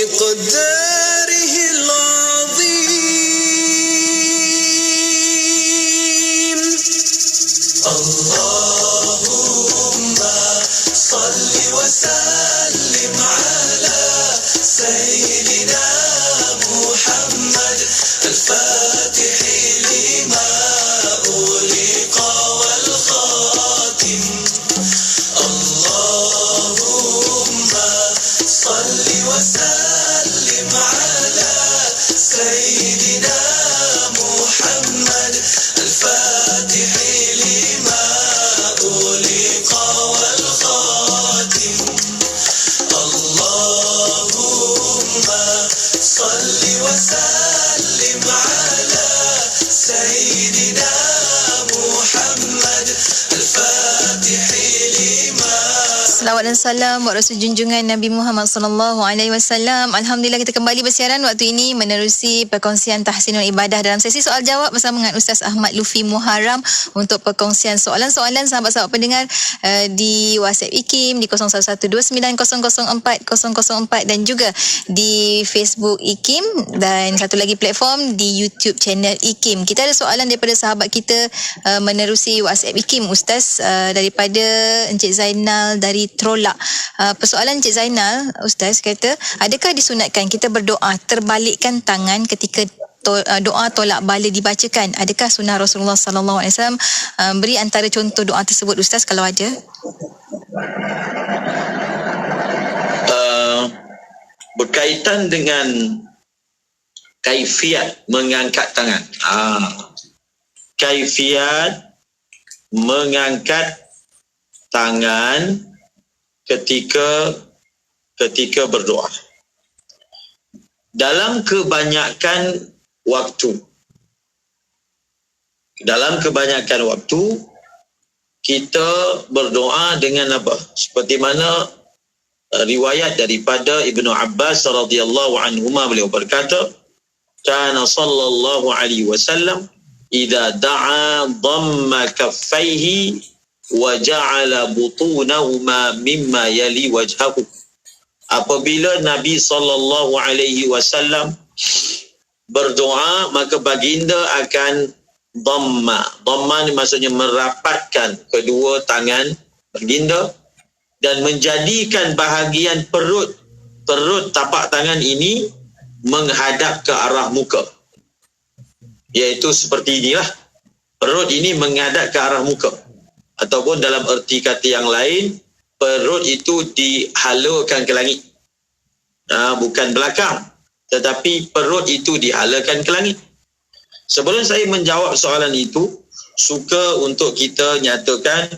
ومقداره العظيم اللهم صل وسلم على سيدنا محمد الفاتح لما أغلق والخاتم اللهم صل وسلم على سيدنا محمد الفاتح لما أغلق والخاتم اللهم صل وسلم على سيدنا محمد الفاتح لما. Selawat dan salam buat Rasul junjungan Nabi Muhammad sallallahu alaihi wasallam. Alhamdulillah kita kembali bersiaran waktu ini menerusi perkongsian tahsinul ibadah dalam sesi soal jawab bersama dengan Ustaz Ahmad Lufi Muharram untuk perkongsian soalan-soalan sahabat-sahabat pendengar di WhatsApp IKIM di 0129004004 dan juga di Facebook IKIM dan satu lagi platform di YouTube channel IKIM. Kita ada soalan daripada sahabat kita menerusi WhatsApp IKIM Ustaz daripada Encik Zainal dari Trolak. Persoalan Encik Zainal, Ustaz kata, adakah disunatkan kita berdoa terbalikkan tangan ketika doa tolak bala dibacakan? Adakah sunnah Rasulullah sallallahu alaihi wasallam? Beri antara contoh doa tersebut Ustaz kalau ada. Berkaitan dengan kaifiat mengangkat tangan. Kaifiat mengangkat tangan ketika berdoa. Dalam kebanyakan waktu kita berdoa dengan apa? Seperti mana riwayat daripada Ibnu Abbas radhiyallahu anhuma, beliau berkata, kana sallallahu alaihi wasallam idza da'a dhamma kaffaihi wa ja'ala butunahuma mimma yali wajhahu. Apabila Nabi sallallahu alaihi wasallam berdoa, maka baginda akan dhamma. Dhamma ni maksudnya merapatkan kedua tangan baginda dan menjadikan bahagian perut tapak tangan ini menghadap ke arah muka. Iaitu seperti inilah. Perut ini menghadap ke arah muka. Ataupun dalam erti kata yang lain, perut itu dihalakan ke langit. Bukan belakang, tetapi perut itu dihalakan ke langit. Sebelum saya menjawab soalan itu, suka untuk kita nyatakan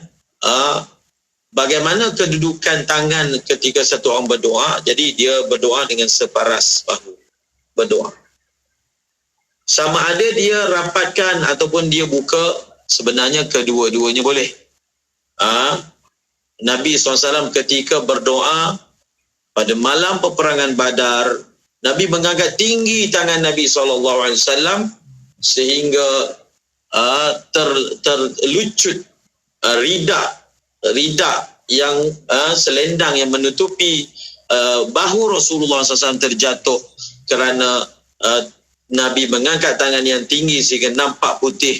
bagaimana kedudukan tangan ketika satu orang berdoa. Jadi dia berdoa dengan separas bahu berdoa. Sama ada dia rapatkan ataupun dia buka, sebenarnya kedua-duanya boleh. Nabi SAW ketika berdoa pada malam peperangan Badar, Nabi mengangkat tinggi tangan Nabi SAW sehingga terlucut rida yang selendang yang menutupi bahu Rasulullah SAW terjatuh kerana Nabi mengangkat tangan yang tinggi sehingga nampak putih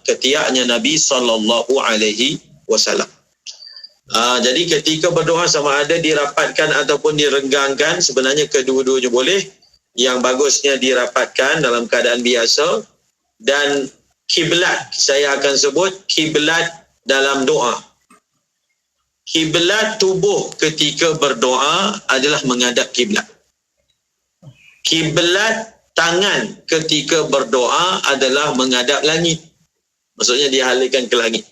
ketiaknya Nabi sallallahu alaihi wasallam. Jadi ketika berdoa sama ada dirapatkan ataupun direnggangkan, sebenarnya kedua-duanya boleh. Yang bagusnya dirapatkan dalam keadaan biasa. Dan kiblat, saya akan sebut kiblat dalam doa. Kiblat tubuh ketika berdoa adalah menghadap kiblat. Kiblat tangan ketika berdoa adalah menghadap langit. Maksudnya dihalirkan ke langit.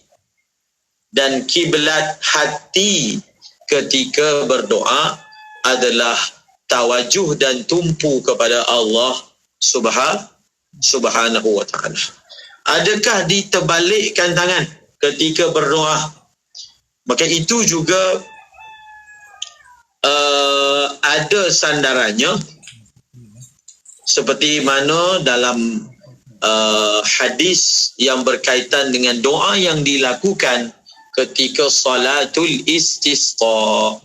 Dan kiblat hati ketika berdoa adalah tawajuh dan tumpu kepada Allah Subhanahu wa ta'ala. Adakah diterbalikkan tangan ketika berdoa? Maka itu juga ada sandarannya, seperti mana dalam hadis yang berkaitan dengan doa yang dilakukan ketika salatul istisqa.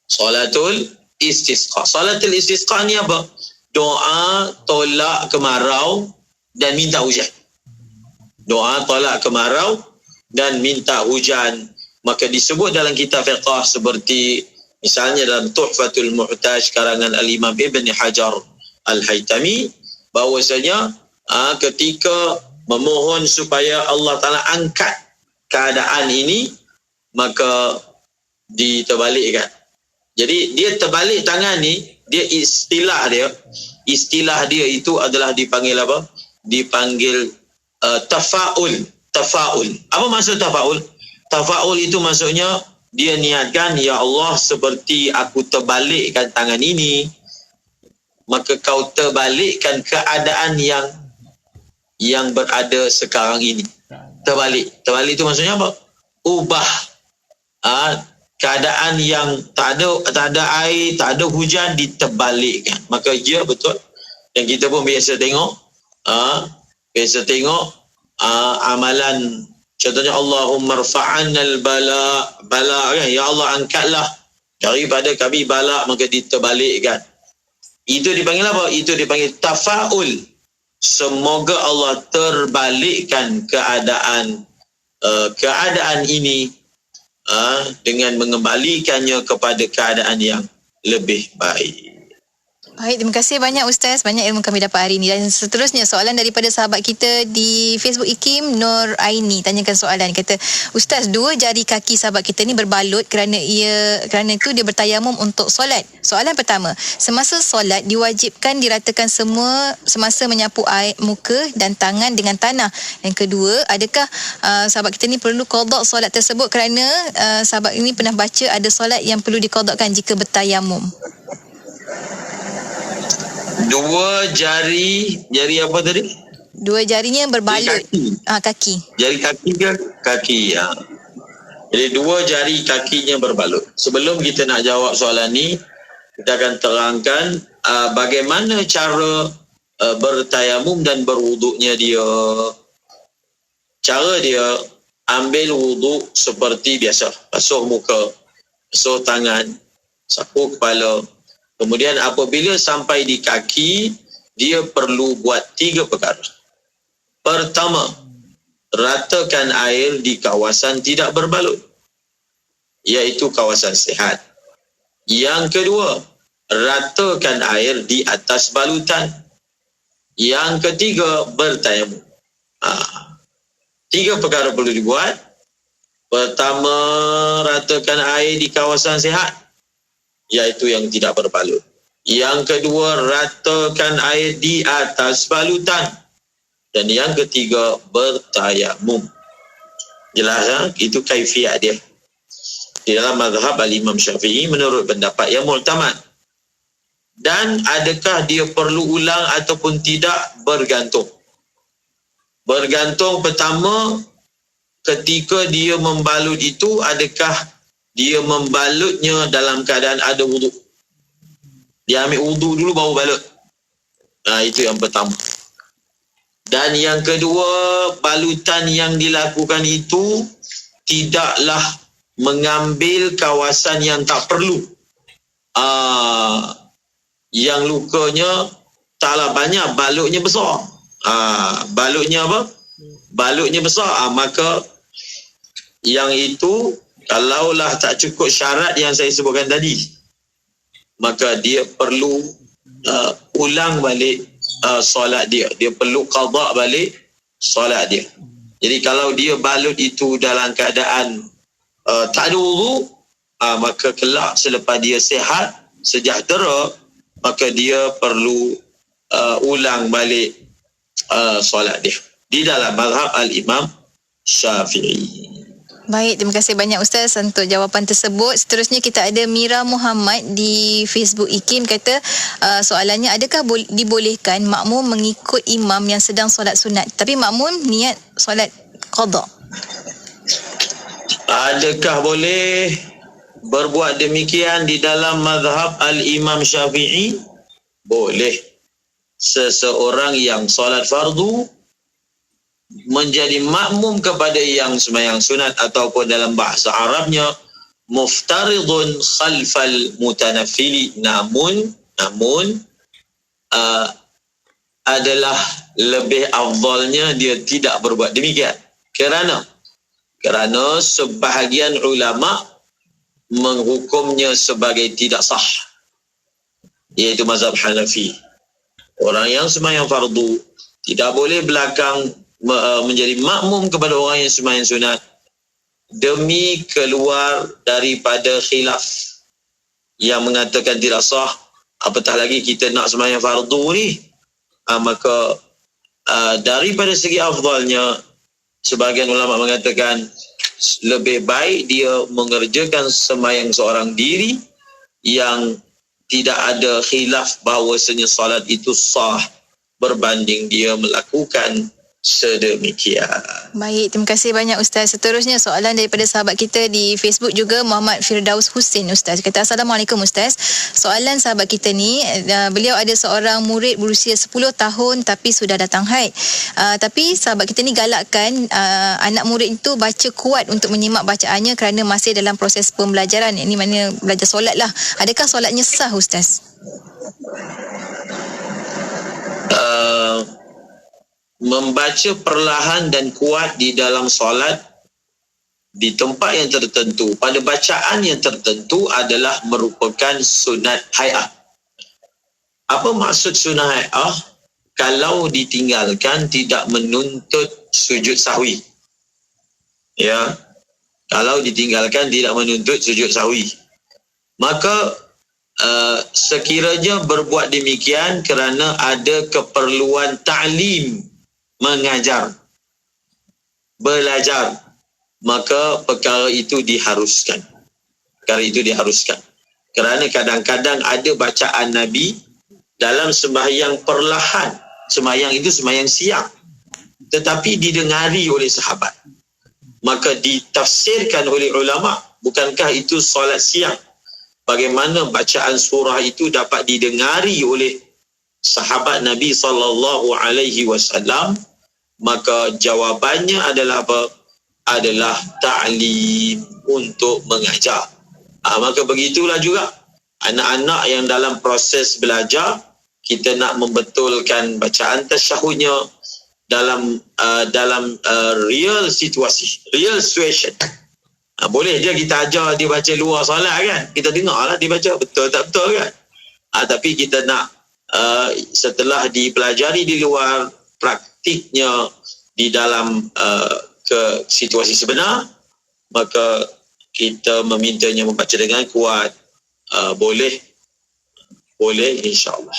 Salatul istisqa. Salatul istisqa ni apa? Doa tolak kemarau dan minta hujan. Doa tolak kemarau dan minta hujan. Maka disebut dalam kitab fiqh seperti misalnya dalam Tuhfatul Muhtaj karangan Al-Imam Ibn Hajar Al-Haytami, bahawasanya ketika memohon supaya Allah Ta'ala angkat keadaan ini, maka diterbalikkan. Jadi dia terbalik tangan ni, dia istilah dia itu adalah dipanggil apa? Dipanggil tafa'ul. Apa maksud tafa'ul? Tafa'ul itu maksudnya dia niatkan, ya Allah, seperti aku terbalikkan tangan ini, maka kau terbalikkan keadaan yang berada sekarang ini. Terbalik itu maksudnya apa? Ubah keadaan yang tak ada air, tak ada hujan, diterbalikkan. Maka ya betul. Dan kita pun biasa tengok amalan, contohnya Allahumma rfa'annal bala kan, ya Allah angkatlah daripada kami bala, maka diterbalikkan. Itu dipanggil apa? Itu dipanggil tafa'ul. Semoga Allah terbalikkan keadaan ini dengan mengembalikannya kepada keadaan yang lebih baik. Baik, terima kasih banyak Ustaz. Banyak ilmu kami dapat hari ini. Dan seterusnya soalan daripada sahabat kita di Facebook IKIM, Nur Aini tanyakan soalan. Kata, Ustaz, 2 jari kaki sahabat kita ni berbalut kerana itu dia bertayamum untuk solat. Soalan pertama, semasa solat diwajibkan diratakan semua semasa menyapu air muka dan tangan dengan tanah. Yang kedua, adakah sahabat kita ni perlu qada solat tersebut kerana sahabat ini pernah baca ada solat yang perlu diqadakan jika bertayamum? 2 jari apa tadi? 2 jarinya berbalut. Kaki. Jari kaki ke kaki? Jadi 2 jari kakinya berbalut. Sebelum kita nak jawab soalan ni, kita akan terangkan bagaimana cara bertayamum dan berwuduknya dia. Cara dia, ambil wuduk seperti biasa. Basuh muka, basuh tangan, sapu kepala. Kemudian apabila sampai di kaki, dia perlu buat 3 perkara. Pertama, ratakan air di kawasan tidak berbalut, iaitu kawasan sihat. Yang kedua, ratakan air di atas balutan. Yang ketiga, bertayamum. 3 perkara perlu dibuat. Pertama, ratakan air di kawasan sihat, iaitu yang tidak berbalut. Yang kedua, ratakan air di atas balutan. Dan yang ketiga, bertayamum. Jelas, itu kaifiat dia. Di dalam mazhab Al-Imam Syafi'i menurut pendapat yang mu'tamad. Dan adakah dia perlu ulang ataupun tidak, bergantung. Bergantung pertama, ketika dia membalut itu, adakah dia membalutnya dalam keadaan ada wuduk. Dia ambil wuduk dulu baru balut. Itu yang pertama. Dan yang kedua, balutan yang dilakukan itu tidaklah mengambil kawasan yang tak perlu. Yang lukanya taklah banyak, balutnya besar. Balutnya apa? Balutnya besar. Maka yang itu, kalaulah tak cukup syarat yang saya sebutkan tadi, maka dia perlu ulang balik solat dia. Dia perlu qada balik solat dia. Jadi kalau dia balut itu dalam keadaan tak ada wudu, maka kelak selepas dia sihat, sejahtera, maka dia perlu ulang balik solat dia. Di dalam mazhab Al-Imam Syafi'i. Baik, terima kasih banyak Ustaz untuk jawapan tersebut. Seterusnya kita ada Mira Muhammad di Facebook IKIM, kata soalannya, adakah dibolehkan makmum mengikut imam yang sedang solat sunat tapi makmum niat solat qada? Adakah boleh berbuat demikian di dalam mazhab Al-Imam Syafi'i? Boleh. Seseorang yang solat fardu menjadi makmum kepada yang sembahyang sunat, ataupun dalam bahasa Arabnya muftaridun khalfal mutanafili, namun adalah lebih afdalnya dia tidak berbuat demikian. Kerana sebahagian ulama menghukumnya sebagai tidak sah, iaitu mazhab Hanafi. Orang yang sembahyang fardu tidak boleh belakang menjadi makmum kepada orang yang sembahyang sunat demi keluar daripada khilaf yang mengatakan tidak sah. Apatah lagi kita nak sembahyang fardu ni, maka daripada segi afdalnya, sebahagian ulama mengatakan lebih baik dia mengerjakan sembahyang seorang diri yang tidak ada khilaf bahawasanya salat itu sah berbanding dia melakukan sedemikian. Baik, terima kasih banyak Ustaz. Seterusnya soalan daripada sahabat kita di Facebook juga, Muhammad Firdaus Husin Ustaz. Kata, Assalamualaikum Ustaz. Soalan sahabat kita ni, beliau ada seorang murid berusia 10 tahun tapi sudah datang haid. Tapi sahabat kita ni galakkan anak murid itu baca kuat untuk menyimak bacaannya kerana masih dalam proses pembelajaran. Ini mana belajar solat lah. Adakah solatnya sah Ustaz? Membaca perlahan dan kuat di dalam solat di tempat yang tertentu, pada bacaan yang tertentu adalah merupakan sunat hai'ah. Apa maksud sunat hai'ah? Kalau ditinggalkan tidak menuntut sujud sahwi. Ya, kalau ditinggalkan tidak menuntut sujud sahwi. Maka sekiranya berbuat demikian kerana ada keperluan ta'lim, mengajar, belajar, maka perkara itu diharuskan. Kerana kadang-kadang ada bacaan Nabi dalam sembahyang perlahan. Sembahyang itu sembahyang siang, tetapi didengari oleh sahabat. Maka ditafsirkan oleh ulama, bukankah itu solat siang? Bagaimana bacaan surah itu dapat didengari oleh sahabat Nabi SAW? Maka jawabannya adalah apa? Adalah ta'lim, untuk mengajar. Maka begitulah juga anak-anak yang dalam proses belajar, kita nak membetulkan bacaan tasyahudnya dalam real situasi, real situation. Boleh je kita ajar dia baca luar solat kan, kita dengar lah dia baca betul tak betul kan. Tapi kita nak setelah dipelajari di luar, praktiknya di dalam ke situasi sebenar, maka kita memintanya membaca dengan kuat. Boleh insya-Allah.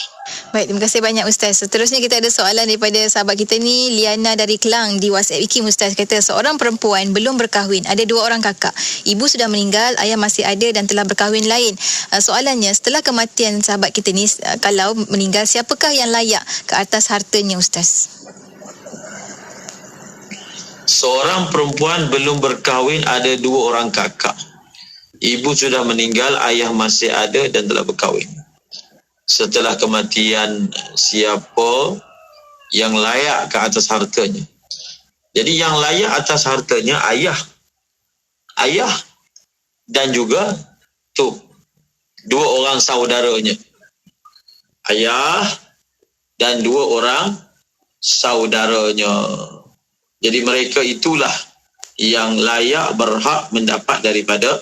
Baik, terima kasih banyak Ustaz. Seterusnya kita ada soalan daripada sahabat kita ni, Liana dari Kelang, di WhatsApp IKIM Ustaz. Kata, seorang perempuan belum berkahwin, ada 2 orang kakak. Ibu sudah meninggal, ayah masih ada dan telah berkahwin lain. Soalannya, setelah kematian sahabat kita ni, kalau meninggal, siapakah yang layak ke atas hartanya Ustaz? Seorang perempuan belum berkahwin, ada 2 orang kakak. Ibu sudah meninggal, ayah masih ada dan telah berkahwin. Setelah kematian, siapa yang layak ke atas hartanya? Jadi yang layak atas hartanya ayah dan juga 2 orang saudaranya. Ayah dan 2 orang saudaranya. Jadi mereka itulah yang layak, berhak mendapat daripada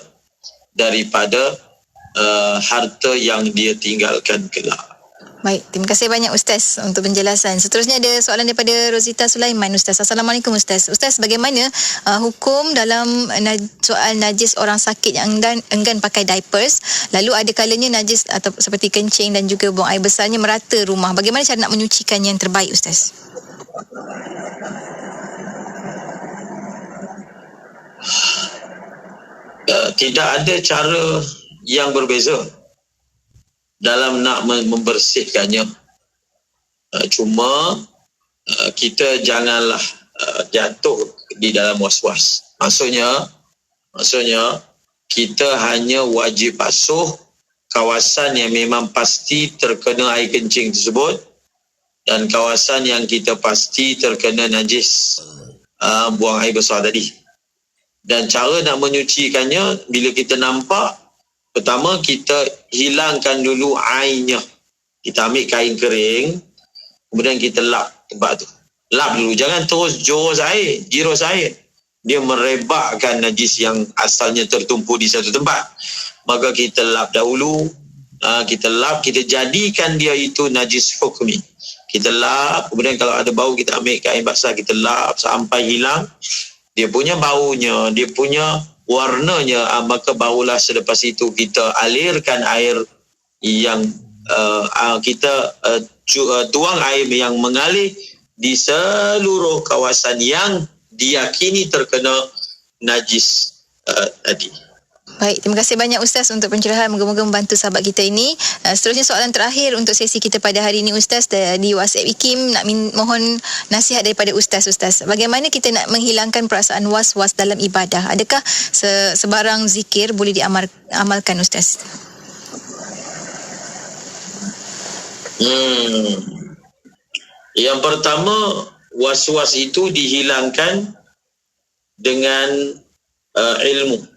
harta yang dia tinggalkan kelak. Baik, terima kasih banyak Ustaz untuk penjelasan. Seterusnya ada soalan daripada Rosita Sulaiman Ustaz. Assalamualaikum Ustaz. Ustaz, bagaimana hukum dalam soal najis orang sakit yang enggan pakai diapers, lalu ada kalanya najis atau seperti kencing dan juga buang air besarnya merata rumah. Bagaimana cara nak menyucikan yang terbaik Ustaz? Tidak ada cara yang berbeza dalam nak membersihkannya. Cuma kita janganlah jatuh di dalam was-was. Maksudnya kita hanya wajib basuh kawasan yang memang pasti terkena air kencing tersebut dan kawasan yang kita pasti terkena najis buang air besar tadi. Dan cara nak menyucikannya, bila kita nampak, pertama kita hilangkan dulu airnya. Kita ambil kain kering, kemudian kita lap tempat tu. Lap dulu, jangan terus jirus air. Dia merebakkan najis yang asalnya tertumpu di satu tempat. Maka kita lap dahulu, kita jadikan dia itu najis hukmi. Kita lap, kemudian kalau ada bau kita ambil kain basah, kita lap sampai hilang dia punya baunya, dia punya warnanya. Maka barulah selepas itu kita alirkan air yang kita tuang air yang mengalir di seluruh kawasan yang diyakini terkena najis tadi. Baik, terima kasih banyak Ustaz untuk pencerahan. Moga-moga membantu sahabat kita ini. Seterusnya soalan terakhir untuk sesi kita pada hari ini Ustaz, di WhatsApp IKIM nak mohon nasihat daripada Ustaz. Bagaimana kita nak menghilangkan perasaan was-was dalam ibadah? Adakah sebarang zikir boleh diamalkan Ustaz? Yang pertama, was-was itu dihilangkan dengan ilmu.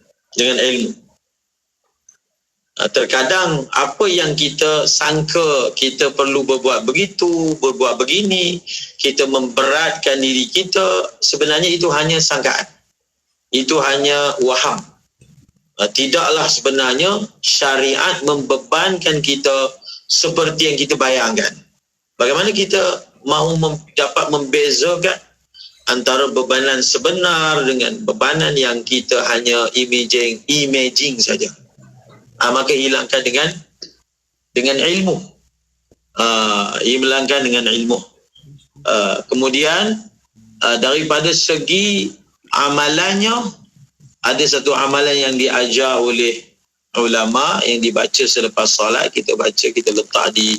Terkadang apa yang kita sangka kita perlu berbuat begitu, berbuat begini, kita memberatkan diri kita, sebenarnya itu hanya sangkaan. Itu hanya waham. Tidaklah sebenarnya syariat membebankan kita seperti yang kita bayangkan. Bagaimana kita mahu dapat membezakan antara bebanan sebenar dengan bebanan yang kita hanya imaging saja. Maka hilangkan dengan ilmu. Hilangkan dengan ilmu. Kemudian daripada segi amalannya, ada satu amalan yang diajar oleh ulama yang dibaca selepas solat, kita baca, kita letak di